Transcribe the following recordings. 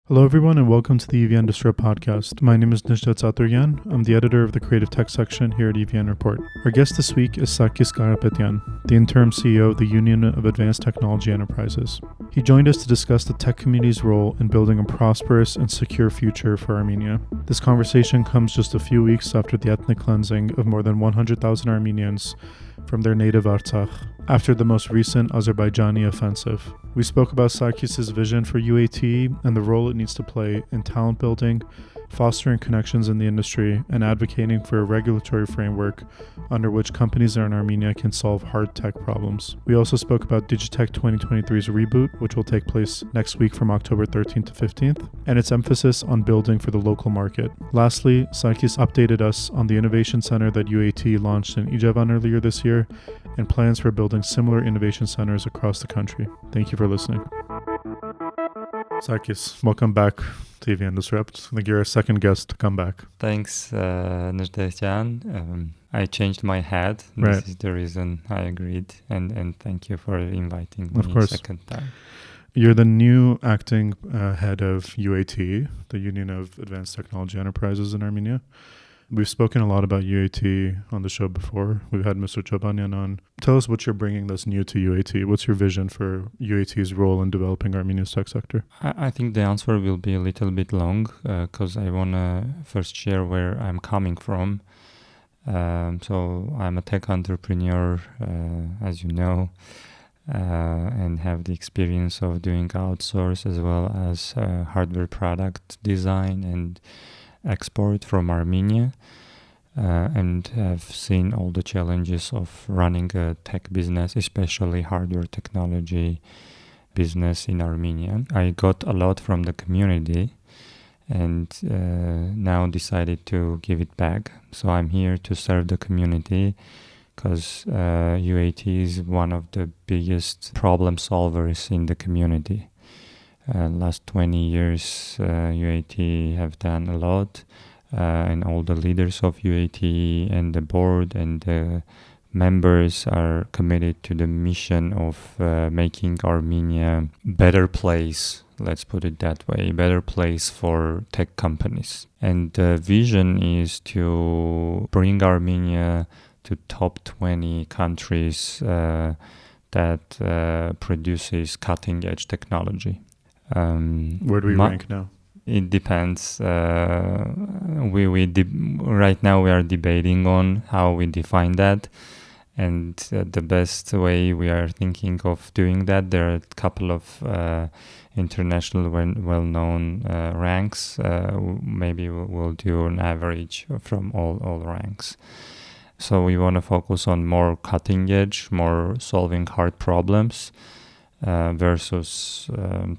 Hello, everyone, and welcome to the EVN Disrupt podcast. My name is Nishdat Saturyan. I'm the editor of the Creative Tech section here at EVN Report. Our guest this week is Sargis Karapetyan, the interim CEO of the Union of Advanced Technology Enterprises. He joined us to discuss the tech community's role in building a prosperous and secure future for Armenia. This conversation comes just a few weeks after the ethnic cleansing of more than 100,000 Armenians from their native Artsakh after the most recent Azerbaijani offensive. We spoke about Sarkis' vision for UATE and the role it needs to play in talent building, fostering connections in the industry, and advocating for a regulatory framework under which companies in Armenia can solve hard tech problems. We also spoke about Digitec 2023's reboot, which will take place next week from October 13th to 15th, and its emphasis on building for the local market. Lastly, Sargis updated us on the innovation center that UATE launched in Ijevan earlier this year and plans for building similar innovation centers across the country. Thank you for listening. Sargis, welcome back to EVN Disrupt. I think you're our second guest to come back. Thanks, Nishdat. I changed my hat. Right. This is the reason I agreed. And thank you for inviting me Of course. a second time. You're the new acting head of UATE, the Union of Advanced Technology Enterprises in Armenia. We've spoken a lot about UAT on the show before. We've had Mr. Chobanyan on. Tell us what you're bringing that's new to UAT. What's your vision for UAT's role in developing Armenia's tech sector? I think the answer will be a little bit long because I want to first share where I'm coming from. So I'm a tech entrepreneur, as you know, and have the experience of doing outsource as well as hardware product design and export from Armenia, and have seen all the challenges of running a tech business, especially hardware technology business in Armenia. I got a lot from the community and now decided to give it back. So I'm here to serve the community because UAT is one of the biggest problem solvers in the community. Last 20 years, UAT have done a lot, and all the leaders of UAT and the board and the members are committed to the mission of making Armenia a better place, let's put it that way, a better place for tech companies. And the vision is to bring Armenia to top 20 countries that produces cutting-edge technology. Where do we rank now? It depends. Right now we are debating on how we define that, and the best way we are thinking of doing that. There are a couple of international well-known ranks. Maybe we'll do an average from all ranks. So we want to focus on more cutting edge, more solving hard problems. Versus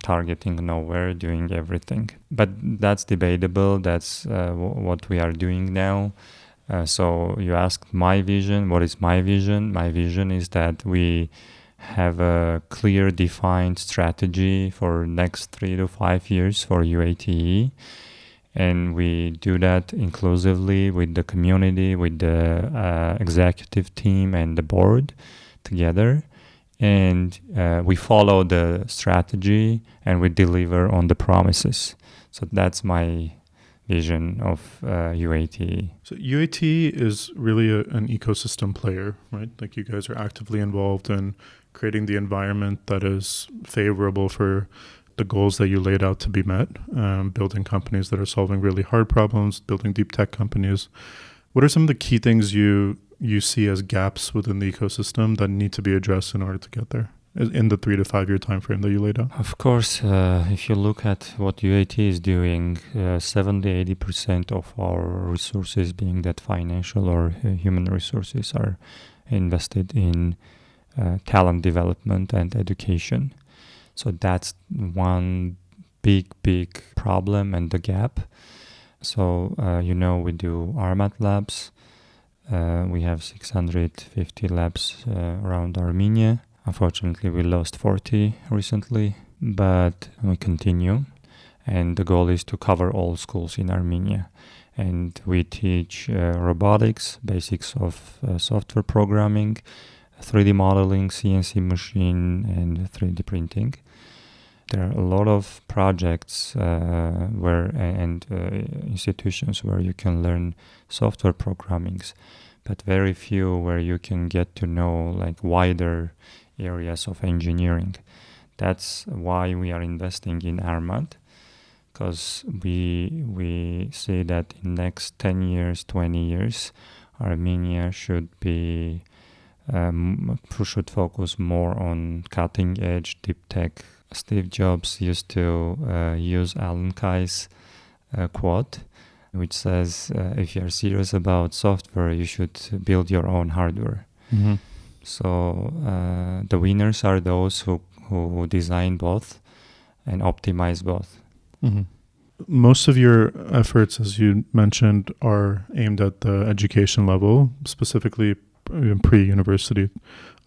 targeting nowhere, doing everything. But that's debatable. That's what we are doing now. So you asked my vision. What is my vision? My vision is that we have a clear, defined strategy for next 3 to 5 years for UATE. And we do that inclusively with the community, with the executive team and the board together. And we follow the strategy and we deliver on the promises. So that's my vision of UAT. So UAT is really an ecosystem player, right? Like you guys are actively involved in creating the environment that is favorable for the goals that you laid out to be met, building companies that are solving really hard problems, building deep tech companies. What are some of the key things you see as gaps within the ecosystem that need to be addressed in order to get there in the 3 to 5 year time frame that you laid out? Of course, if you look at what UAT is doing, 70-80% of our resources, being that financial or human resources, are invested in talent development and education. So that's one big problem and the gap. So, we do RMAT labs. We have 650 labs around Armenia. Unfortunately, we lost 40 recently, but we continue. And the goal is to cover all schools in Armenia. And we teach robotics, basics of software programming, 3D modeling, CNC machine, and 3D printing. There are a lot of projects institutions where you can learn software programmings, but very few where you can get to know like wider areas of engineering. That's why we are investing in Armat, because we see that in next 10 years, 20 years, Armenia should focus more on cutting edge deep tech. Steve Jobs used to use Alan Kai's quote, which says, if you're serious about software, you should build your own hardware. Mm-hmm. So the winners are those who design both and optimize both. Mm-hmm. Most of your efforts, as you mentioned, are aimed at the education level, specifically in pre-university.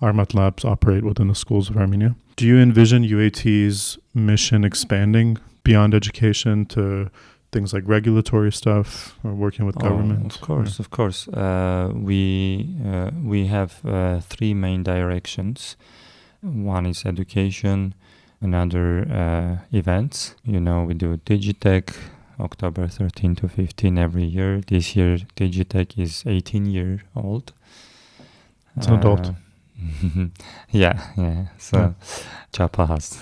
Armat labs operate within the schools of Armenia. Do you envision UAT's mission expanding beyond education to things like regulatory stuff or working with government? Of course. We have three main directions. One is education, another events. We do Digitec, October 13 to 15 every year. This year, Digitec is 18 years old. It's an adult. Yeah. So, Chapahas.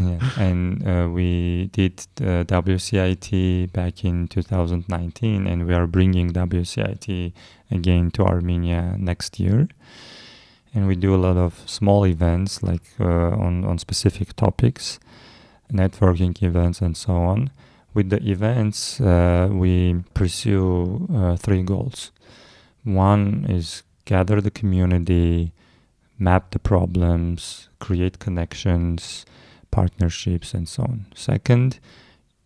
Yeah. And we did WCIT back in 2019, and we are bringing WCIT again to Armenia next year. And we do a lot of small events, like on specific topics, networking events, and so on. With the events, we pursue three goals. One is gather the community, map the problems, create connections, partnerships, and so on. Second,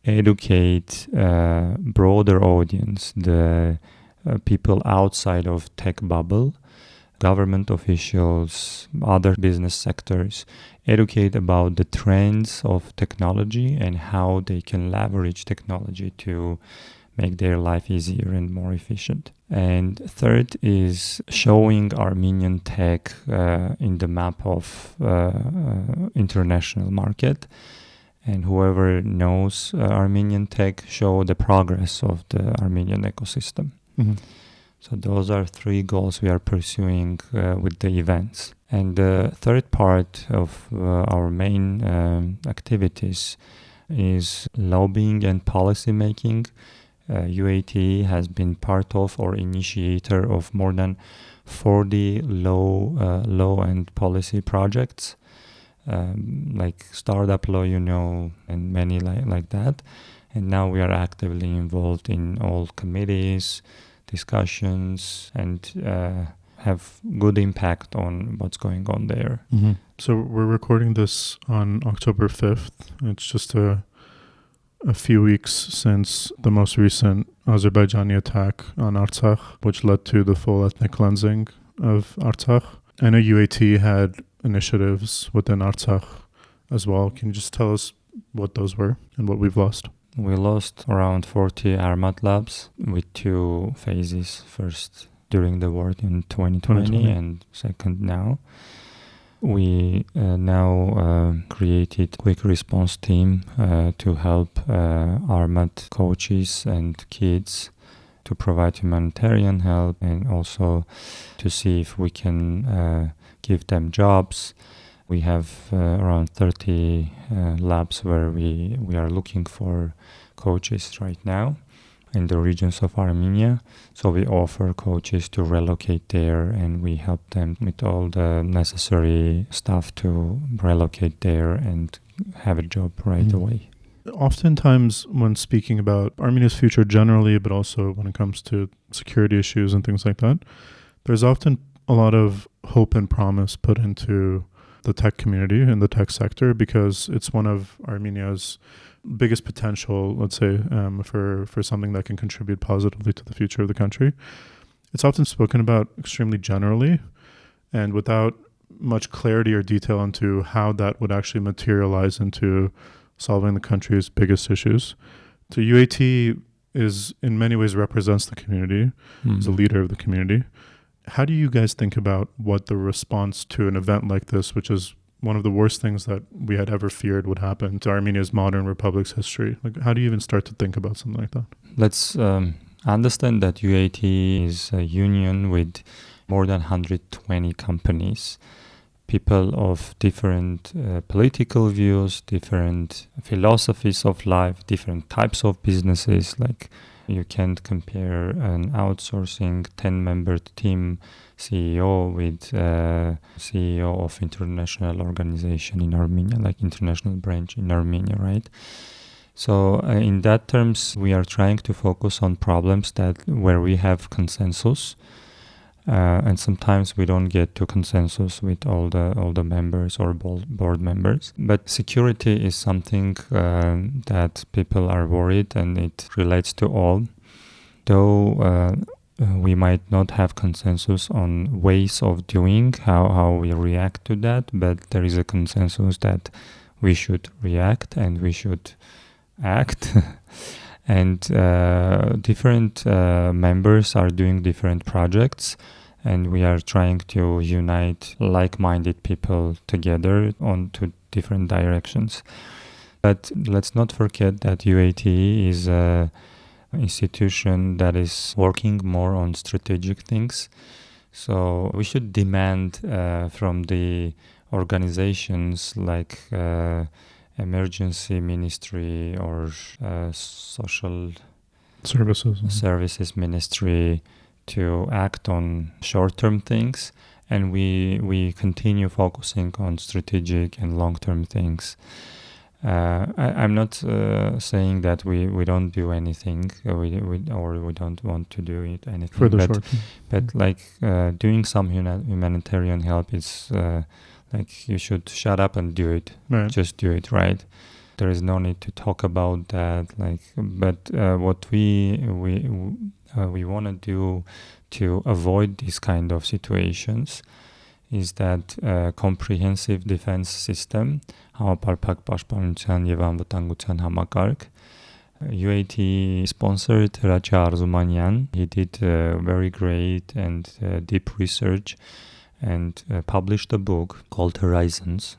educate broader audience, the people outside of tech bubble, government officials, other business sectors, educate about the trends of technology and how they can leverage technology to make their life easier and more efficient. And third is showing Armenian tech in the map of international market. And whoever knows Armenian tech, show the progress of the Armenian ecosystem. Mm-hmm. So those are three goals we are pursuing with the events. And the third part of our main activities is lobbying and policy making. UATE has been part of or initiator of more than 40 law and policy projects, like startup law, and many like that. And now we are actively involved in all committees, discussions, and have good impact on what's going on there. Mm-hmm. So we're recording this on October 5th. It's just a few weeks since the most recent Azerbaijani attack on Artsakh, which led to the full ethnic cleansing of Artsakh. I know UAT had initiatives within Artsakh as well. Can you just tell us what those were and what we've lost? We lost around 40 Armat labs with two phases. First during the war in 2020 and second now. We now created quick response team to help Armat coaches and kids to provide humanitarian help, and also to see if we can give them jobs. We have around 30 labs where we are looking for coaches right now in the regions of Armenia. So we offer coaches to relocate there, and we help them with all the necessary stuff to relocate there and have a job right away. Oftentimes when speaking about Armenia's future generally, but also when it comes to security issues and things like that, there's often a lot of hope and promise put into the tech community and the tech sector, because it's one of Armenia's biggest potential, let's say, for something that can contribute positively to the future of the country. It's often spoken about extremely generally and without much clarity or detail into how that would actually materialize into solving the country's biggest issues. So UAT is in many ways represents the community, is a leader of the community. How do you guys think about what the response to an event like this, which is one of the worst things that we had ever feared would happen to Armenia's modern republic's history. Like, how do you even start to think about something like that? Let's understand that UATE is a union with more than 120 companies, people of different political views, different philosophies of life, different types of businesses. Like, you can't compare an outsourcing 10-member team CEO with CEO of international organization in Armenia, like international branch in Armenia, right? So in that terms, we are trying to focus on problems where we have consensus, and sometimes we don't get to consensus with all the members or board members. But security is something that people are worried, and it relates to all. Though we might not have consensus on ways of doing how we react to that, but there is a consensus that we should react and we should act. And different members are doing different projects, and we are trying to unite like-minded people together onto different directions. But let's not forget that UATE is a institution that is working more on strategic things. So we should demand from the organizations like emergency ministry or social services ministry to act on short-term things, and we continue focusing on strategic and long-term things. I'm not saying that we don't do anything, we don't want to do anything. For the short term. But like doing some humanitarian help is like you should shut up and do it. Right. Just do it, right? There is no need to talk about that. But what we want to do to avoid these kind of situations is that comprehensive defense system, համապարփակ պաշտպանության եւ անվտանգության համակարգ. UAT sponsored Hracha Arzumanyan. He did very great and deep research and published a book called Horizons,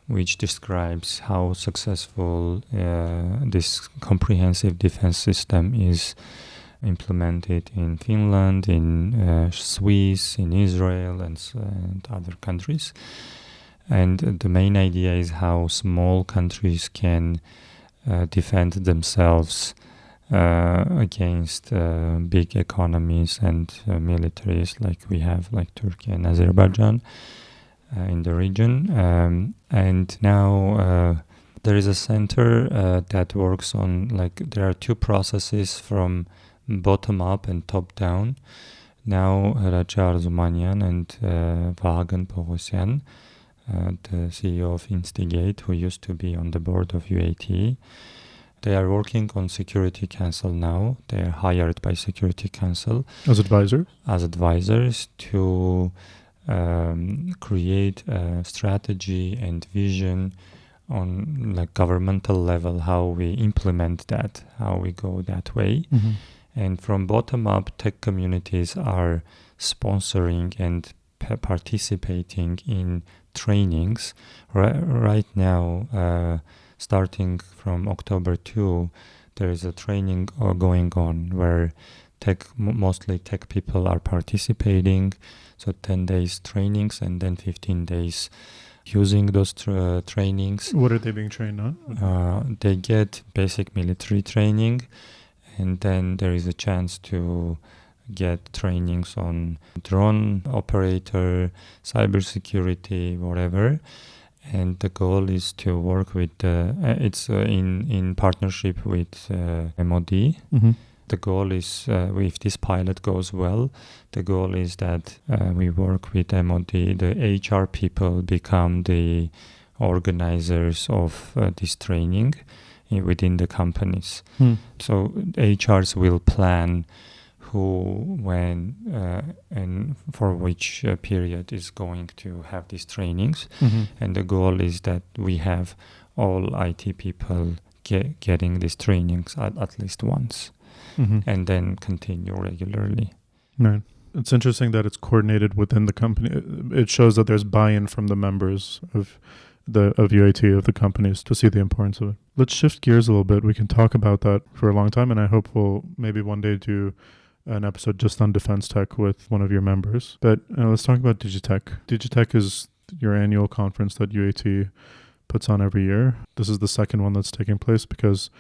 which describes how successful this comprehensive defense system is implemented in Finland, in Swiss, in Israel, and other countries. And the main idea is how small countries can defend themselves against big economies and militaries like we have, like Turkey and Azerbaijan in the region. And now there is a center that works on, like, there are two processes from bottom up and top down. Now Hracha Arzumanyan and Vahagan Pogosyan, the CEO of Instigate, who used to be on the board of UAT, they are working on Security Council now. They are hired by Security Council As advisors? As advisors to create a strategy and vision on like governmental level, how we implement that, how we go that way. Mm-hmm. And from bottom up, tech communities are sponsoring and participating in trainings. Right now, starting from October 2, there is a training going on where mostly tech people are participating. So 10 days trainings and then 15 days using those trainings. What are they being trained on? They get basic military training, and then there is a chance to get trainings on drone operator, cybersecurity, whatever. And the goal is to work with, it's in partnership with MOD. Mm-hmm. The goal is, if this pilot goes well, the goal is that we work with MOD. The HR people become the organizers of this training within the companies. So HRs will plan who, when, and for which period is going to have these trainings. Mm-hmm. And the goal is that we have all IT people getting these trainings at least once. Mm-hmm. And then continue regularly. Right. It's interesting that it's coordinated within the company. It shows that there's buy-in from the members of UATE, of the companies, to see the importance of it. Let's shift gears a little bit. We can talk about that for a long time, and I hope we'll maybe one day do an episode just on defense tech with one of your members. But let's talk about Digitec. Digitec is your annual conference that UATE puts on every year. This is the second one that's taking place because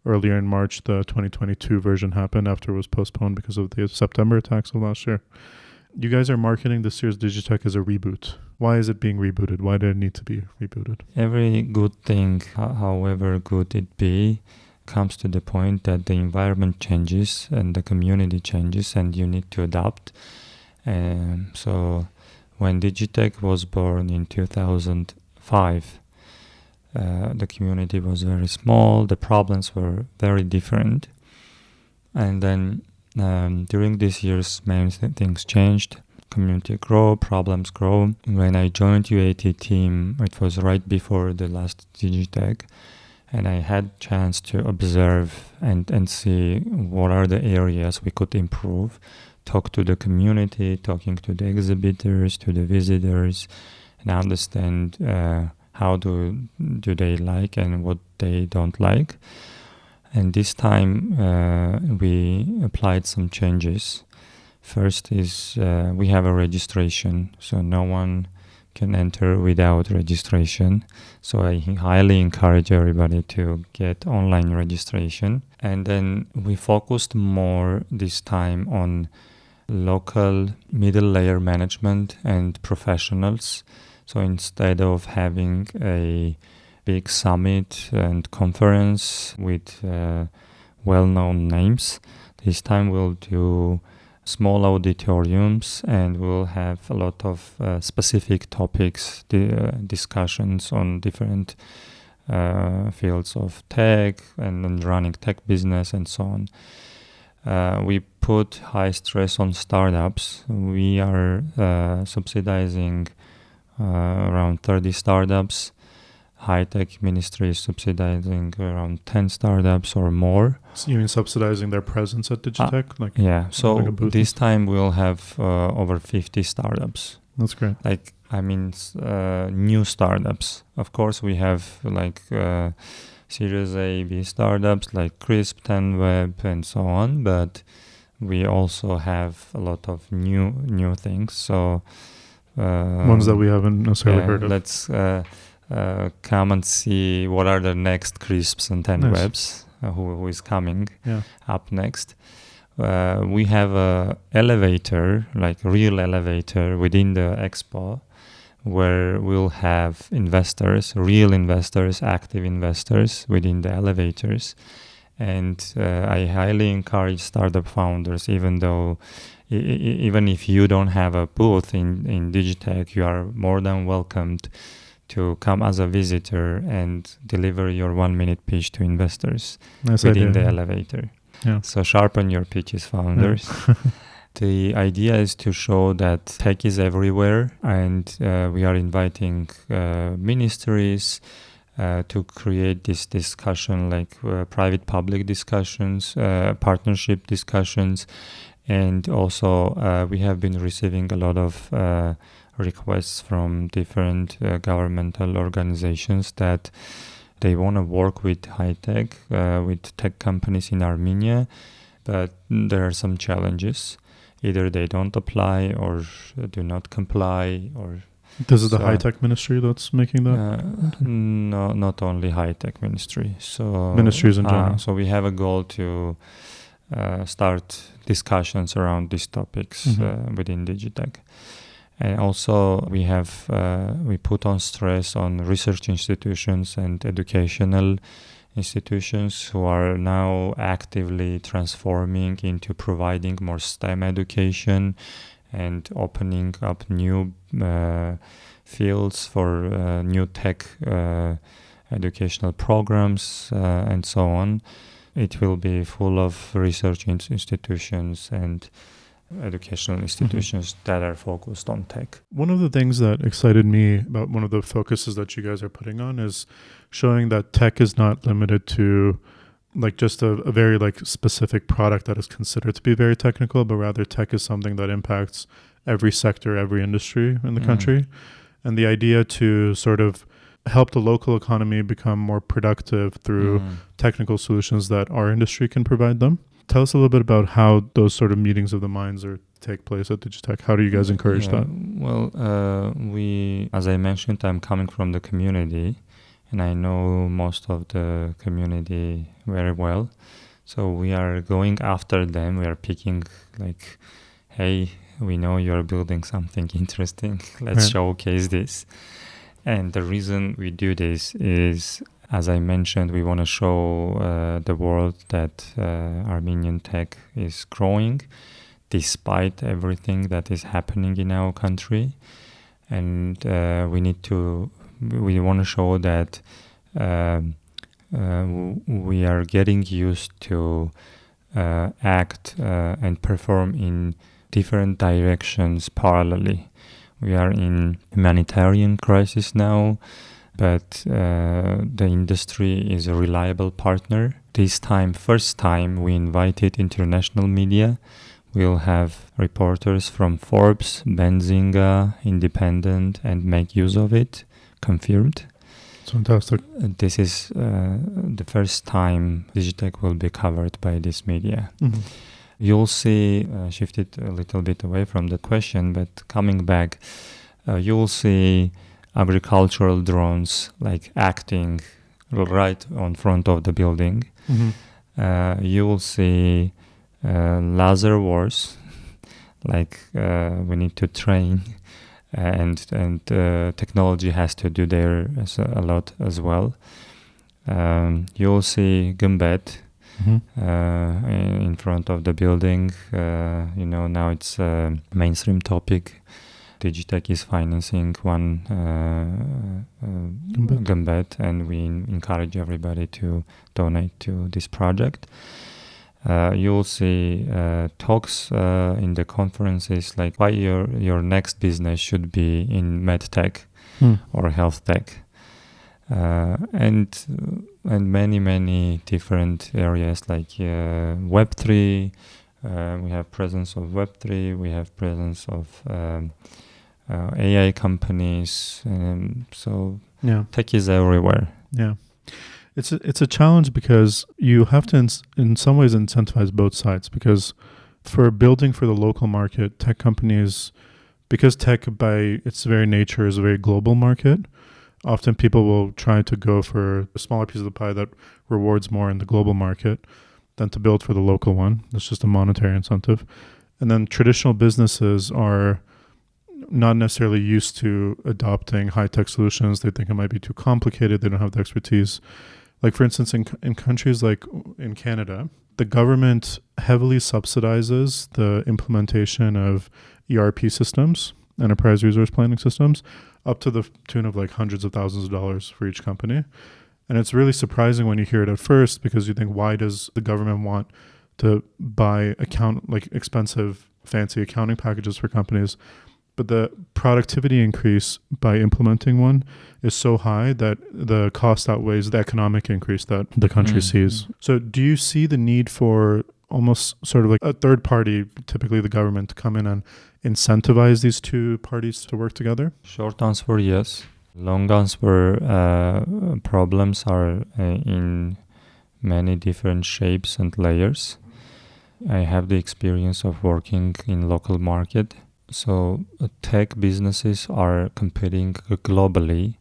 earlier in March, the 2022 version happened after it was postponed because of the September attacks of last year. You guys are marketing this year's Digitec as a reboot. Why is it being rebooted? Why did it need to be rebooted? Every good thing, however good it be, comes to the point that the environment changes and the community changes and you need to adapt. So when Digitec was born in 2005, the community was very small, the problems were very different. And then during these years, many things changed. Community grow, problems grow. When I joined UATE team, it was right before the last Digitec, and I had chance to observe and see what are the areas we could improve, talk to the community, talking to the exhibitors, to the visitors, and understand how do they like and what they don't like. And this time we applied some changes. First is we have a registration, so no one can enter without registration. So I highly encourage everybody to get online registration. And then we focused more this time on local middle layer management and professionals. So instead of having a big summit and conference with well-known names, this time we'll do small auditoriums and we'll have a lot of specific topics, discussions on different fields of tech and running tech business and so on. We put high stress on startups. We are subsidizing around 30 startups. High Tech Ministry is subsidizing around 10 startups or more. So you mean subsidizing their presence at Digitec? Yeah, so like this time we'll have over 50 startups. That's great. New startups. Of course, we have Series A, B startups like Crisp, 10Web, and so on, but we also have a lot of new things. So ones that we haven't necessarily heard of. Let's come and see what are the next Crisps and 10Webs, who is coming up next. We have a elevator, like real elevator within the expo, where we'll have investors, real investors, active investors within the elevators. And I highly encourage startup founders, even if you don't have a booth in Digitec, you are more than welcomed to come as a visitor and deliver your 1-minute pitch to investors within the elevator. Yeah. So sharpen your pitches, founders. Yeah. The idea is to show that tech is everywhere, and we are inviting ministries to create this discussion, like private-public discussions, partnership discussions, and also we have been receiving a lot of requests from different governmental organizations that they want to work with high tech, with tech companies in Armenia, but there are some challenges. Either they don't apply or do not comply, or this is the high tech ministry that's making that? No, not only high tech ministry. So ministries in general. So we have a goal to start discussions around these topics within Digitec. And also we have we put on stress on research institutions and educational institutions who are now actively transforming into providing more STEM education and opening up new fields for new tech educational programs and so on. It will be full of research institutions and educational institutions that are focused on tech. One of the things that excited me about one of the focuses that you guys are putting on is showing that tech is not limited to like just a very like specific product that is considered to be very technical, but rather tech is something that impacts every sector, every industry in the country. And the idea to sort of help the local economy become more productive through technical solutions that our industry can provide them. Tell us a little bit about how those sort of meetings of the minds take place at Digitec. How do you guys encourage that? Well, as I mentioned, I'm coming from the community, and I know most of the community very well. So we are going after them. We are picking like, hey, we know you're building something interesting. Let's showcase this. And the reason we do this is, as I mentioned, we want to show the world that Armenian tech is growing despite everything that is happening in our country. And we want to show that we are getting used to act and perform in different directions parallelly. We are in humanitarian crisis now, but the industry is a reliable partner. This time, first time, we invited international media. We'll have reporters from Forbes, Benzinga, Independent, and Make Use of It, confirmed. It's fantastic. This is the first time Digitec will be covered by this media. You'll see, shifted a little bit away from the question, but coming back, you'll see agricultural drones like acting right on front of the building. You will see laser wars, like we need to train, and technology has to do there a lot as well. You'll see Gumbet. In front of the building. Now it's a mainstream topic. Digitec is financing one Gumbet, and we encourage everybody to donate to this project. You'll see talks in the conferences like why your next business should be in medtech or health tech. And many different areas like Web3. We have presence of Web3. We have presence of AI companies. Tech is everywhere. Yeah, it's a challenge because you have to in some ways incentivize both sides, because for building for the local market, tech companies, because tech by its very nature is a very global market. Often people will try to go for a smaller piece of the pie that rewards more in the global market than to build for the local one. That's just a monetary incentive. And then traditional businesses are not necessarily used to adopting high-tech solutions. They think it might be too complicated. They don't have the expertise. Like, for instance, in countries like in Canada, the government heavily subsidizes the implementation of ERP systems, enterprise resource planning systems, up to the tune of like hundreds of thousands of dollars for each company. And it's really surprising when you hear it at first, because you think, why does the government want to buy expensive, fancy accounting packages for companies? But the productivity increase by implementing one is so high that the cost outweighs the economic increase that the country sees. So do you see the need for almost sort of like a third party, typically the government, to come in and incentivize these two parties to work together? Short answer, yes. Long answer, problems are in many different shapes and layers. I have the experience of working in local market. So tech businesses are competing globally,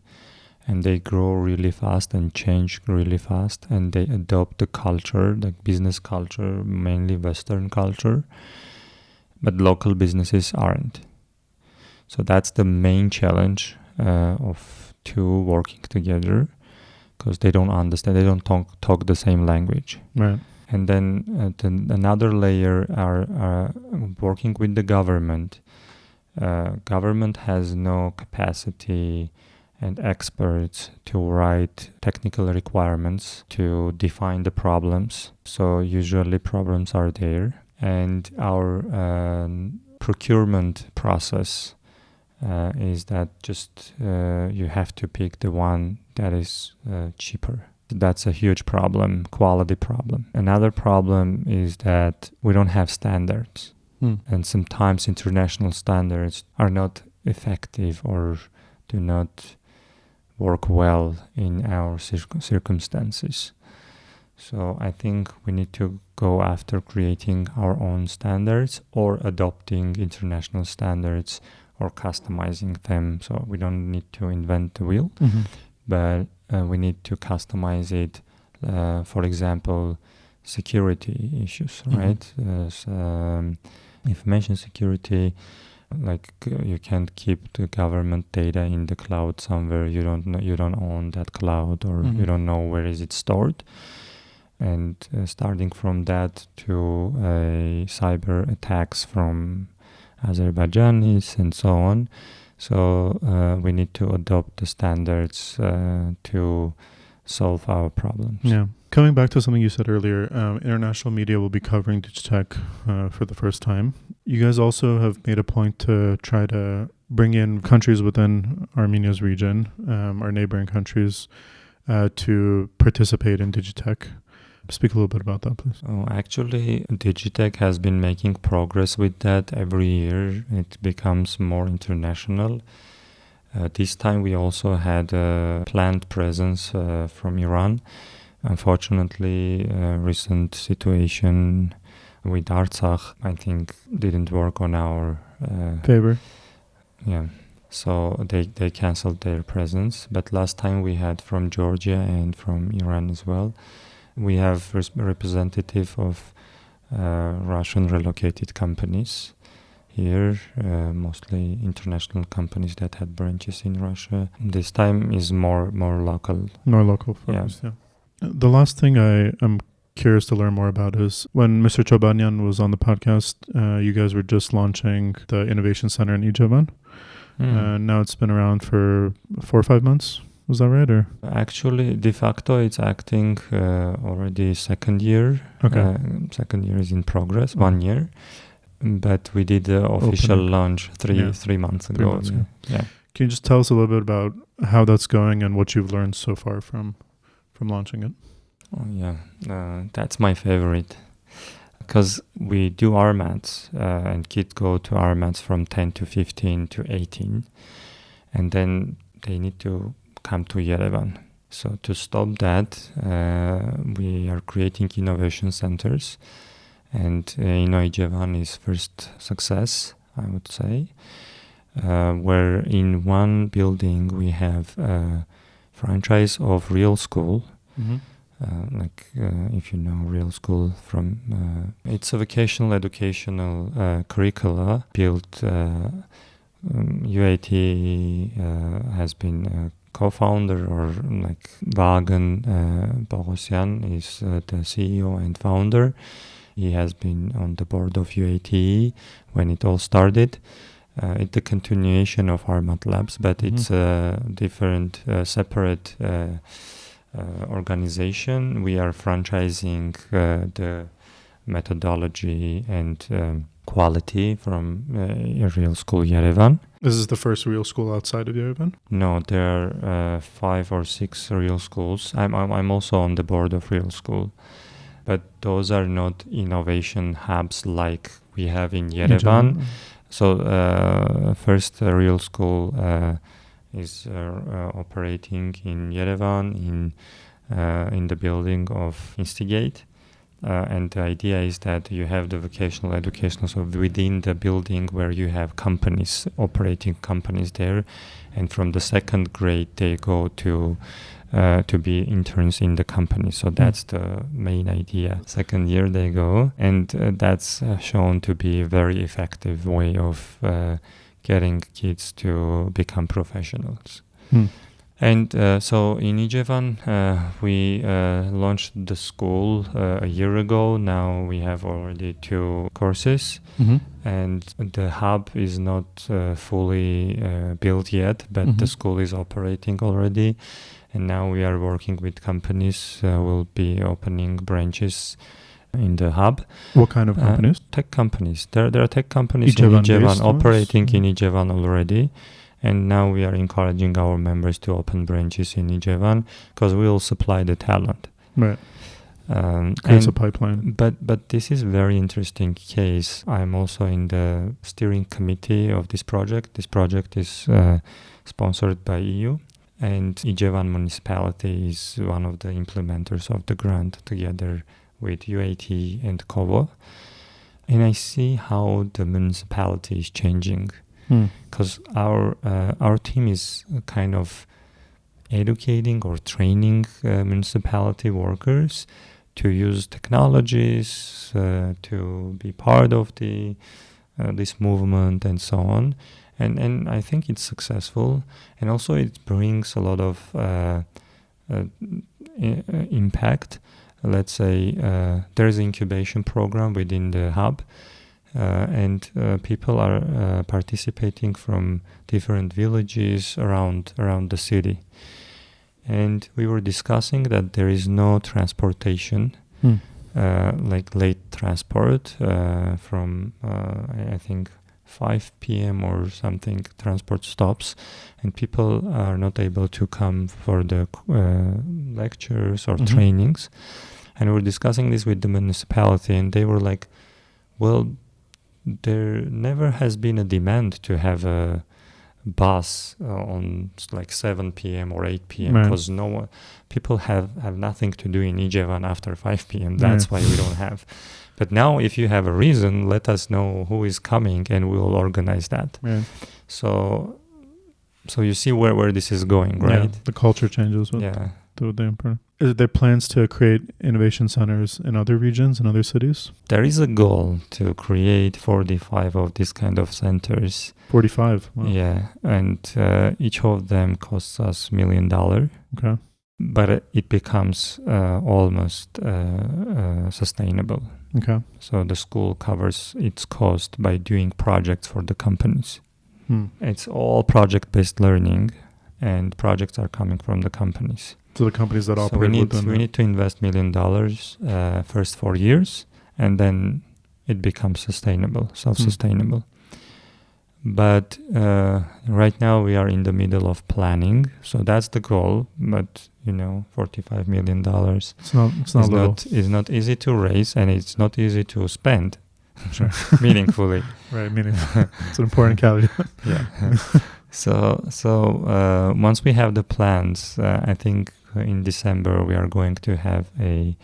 and they grow really fast and change really fast, and they adopt the culture, the business culture, mainly Western culture, but local businesses aren't. So that's the main challenge of two working together, because they don't understand, they don't talk the same language. Right. And then another layer are working with the government. Government has no capacity and experts to write technical requirements to define the problems. So usually problems are there. And our procurement process is that just you have to pick the one that is cheaper. That's a huge problem, quality problem. Another problem is that we don't have standards. And sometimes international standards are not effective or do not work well in our circumstances. So I think we need to go after creating our own standards or adopting international standards or customizing them. So we don't need to invent the wheel, but we need to customize it. For example, security issues, right? Information security, like you can't keep the government data in the cloud somewhere. You don't own that cloud, or you don't know where is it stored. And starting from that to cyber attacks from Azerbaijanis and so on. So we need to adopt the standards to solve our problems. Yeah. Coming back to something you said earlier, international media will be covering Digitec for the first time. You guys also have made a point to try to bring in countries within Armenia's region, our neighboring countries, to participate in Digitec. Speak a little bit about that, please. Oh, actually, Digitec has been making progress with that every year. It becomes more international. This time we also had a planned presence from Iran. Unfortunately, recent situation with Artsakh, I think, didn't work on our favor. Yeah, so they canceled their presence. But last time we had from Georgia and from Iran as well. We have representative of Russian relocated companies here, mostly international companies that had branches in Russia. This time is more local. More local focus, yeah. The last thing I am curious to learn more about is when Mr. Chobanyan was on the podcast, you guys were just launching the Innovation Center in Ijevan. Now it's been around for 4 or 5 months. Was that right? Or actually, de facto, it's acting already second year. Okay. Second year is in progress, 1 year. But we did the official launch 3 months ago. 3 months ago. Yeah. Can you just tell us a little bit about how that's going and what you've learned so far from launching it? Oh yeah, that's my favorite. Because we do RMATs and kids go to RMATs from 10 to 15 to 18. And then they need to come to Yerevan. So to stop that, we are creating innovation centers. And Ijevan is first success, I would say, where in one building we have a franchise of Real School. If you know Real School from, it's a vocational educational curricula built. UATE has been co-founder, or like Vagan Bogosian is the CEO and founder. He has been on the board of UATE when it all started. It's the continuation of Armat Labs, but it's a different, separate organization. We are franchising the methodology and quality from Real School Yerevan. This is the first Real School outside of Yerevan? No, there are 5 or 6 Real Schools. I'm also on the board of Real School. But those are not innovation hubs like we have in Yerevan. So first Real School is operating in Yerevan in the building of Instigate. And the idea is that you have the vocational education, so within the building where you have companies, operating companies there. And from the second grade, they go to be interns in the company. So that's the main idea. Second year they go, and that's shown to be a very effective way of getting kids to become professionals. And so in Ijevan, we launched the school a year ago. Now we have already 2 courses, and the hub is not fully built yet, but the school is operating already. And now we are working with companies. We'll be opening branches in the hub. What kind of companies? Tech companies. There are tech companies Ijevan in Ijevan operating in Ijevan already. And now we are encouraging our members to open branches in Ijevan because we will supply the talent. Right. Creates a pipeline. But this is a very interesting case. I'm also in the steering committee of this project. This project is sponsored by EU, and Ijevan municipality is one of the implementers of the grant together with UATE and KOVO. And I see how the municipality is changing because our team is kind of educating or training municipality workers to use technologies, to be part of the this movement and so on. And I think it's successful. And also it brings a lot of impact. Let's say there's an incubation program within the hub, and people are participating from different villages around the city. And we were discussing that there is no transportation, like late transport from, I think, 5 p.m. or something, transport stops, and people are not able to come for the lectures or trainings. And we're discussing this with the municipality, and they were like, well, there never has been a demand to have a bus on like 7 p.m. or 8 p.m. because people have nothing to do in Ijevan after 5 p.m. That's why we don't have. But now if you have a reason, let us know who is coming and we'll organize that. So you see where this is going, right? Yeah, the culture changes with the emperor. Is there plans to create innovation centers in other regions, in other cities? There is a goal to create 45 of these kind of centers. 45? Wow. Yeah, and each of them costs us $1 million. Okay. But it becomes almost sustainable. Okay. So the school covers its cost by doing projects for the companies. It's all project-based learning, and projects are coming from the companies. So the companies that operate we need to invest $1 million first 4 years, and then it becomes sustainable, self-sustainable. But right now we are in the middle of planning, so that's the goal. But $45 million. It's not easy to raise, and it's not easy to spend. Sure. Meaningfully. Right, meaningfully. It's an important caveat. Yeah. So once we have the plans, I think in December we are going to have a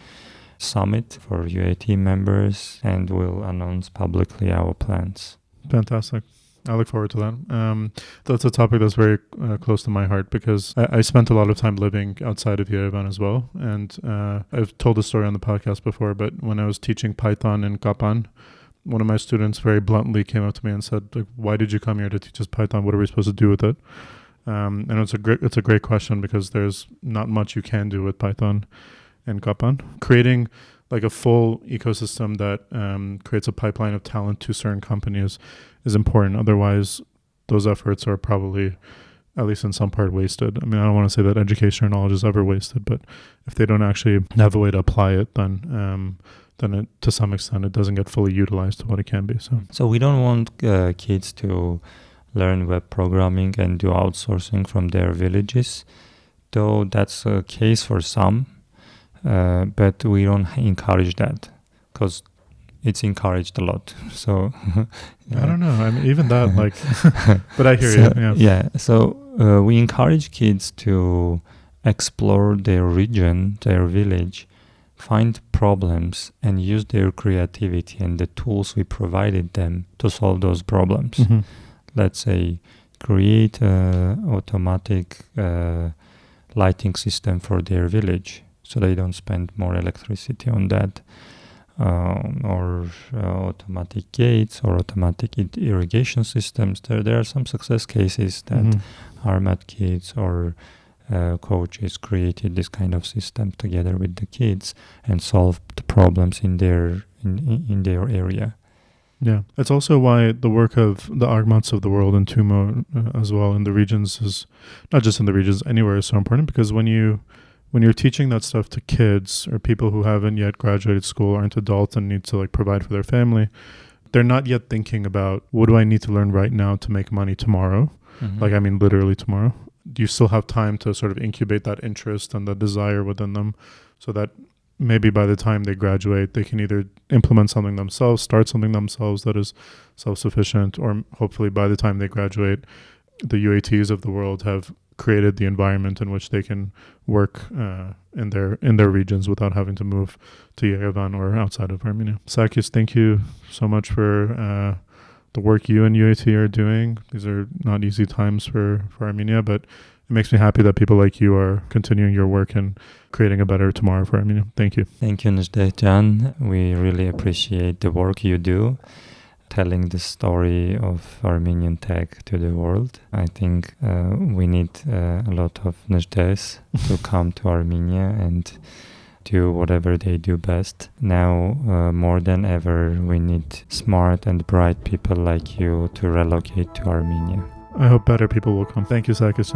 summit for UAT members, and we'll announce publicly our plans. Fantastic. I look forward to that. That's a topic that's very close to my heart because I spent a lot of time living outside of Ijevan as well. And I've told the story on the podcast before, but when I was teaching Python in Kapan, one of my students very bluntly came up to me and said, like, why did you come here to teach us Python? What are we supposed to do with it? And it's a great question because there's not much you can do with Python in Kapan. Creating like a full ecosystem that creates a pipeline of talent to certain companies is important. Otherwise, those efforts are probably, at least in some part, wasted. I mean, I don't want to say that education or knowledge is ever wasted, but if they don't actually have a way to apply it, then it, to some extent, it doesn't get fully utilized to what it can be. So we don't want kids to learn web programming and do outsourcing from their villages, though that's a case for some, but we don't encourage that because it's encouraged a lot. So I don't know. I mean, even that, like, but I hear you. Yeah. So we encourage kids to explore their region, their village, find problems, and use their creativity and the tools we provided them to solve those problems. Let's say create an automatic lighting system for their village so they don't spend more electricity on that. Or automatic gates or automatic irrigation systems. There are some success cases that Armat kids or coaches created this kind of system together with the kids and solved the problems in their area. Yeah, it's also why the work of the Armats of the world and Tumo as well in the regions is not just in the regions, anywhere is so important because when you're teaching that stuff to kids or people who haven't yet graduated school, aren't adults and need to like provide for their family, they're not yet thinking about what do I need to learn right now to make money tomorrow. Like, I mean, literally tomorrow. Do you still have time to sort of incubate that interest and the desire within them so that maybe by the time they graduate, they can either implement something themselves, start something themselves that is self-sufficient, or hopefully by the time they graduate, the UATs of the world have created the environment in which they can work in their regions without having to move to Ijevan or outside of Armenia. Sargis, thank you so much for the work you and UAT are doing. These are not easy times for Armenia, but it makes me happy that people like you are continuing your work and creating a better tomorrow for Armenia. Thank you. Thank you, Ijevan. We really appreciate the work you do, telling the story of Armenian tech to the world. I think we need a lot of Nejdes to come to Armenia and do whatever they do best. Now, more than ever, we need smart and bright people like you to relocate to Armenia. I hope better people will come. Thank you, Sargis.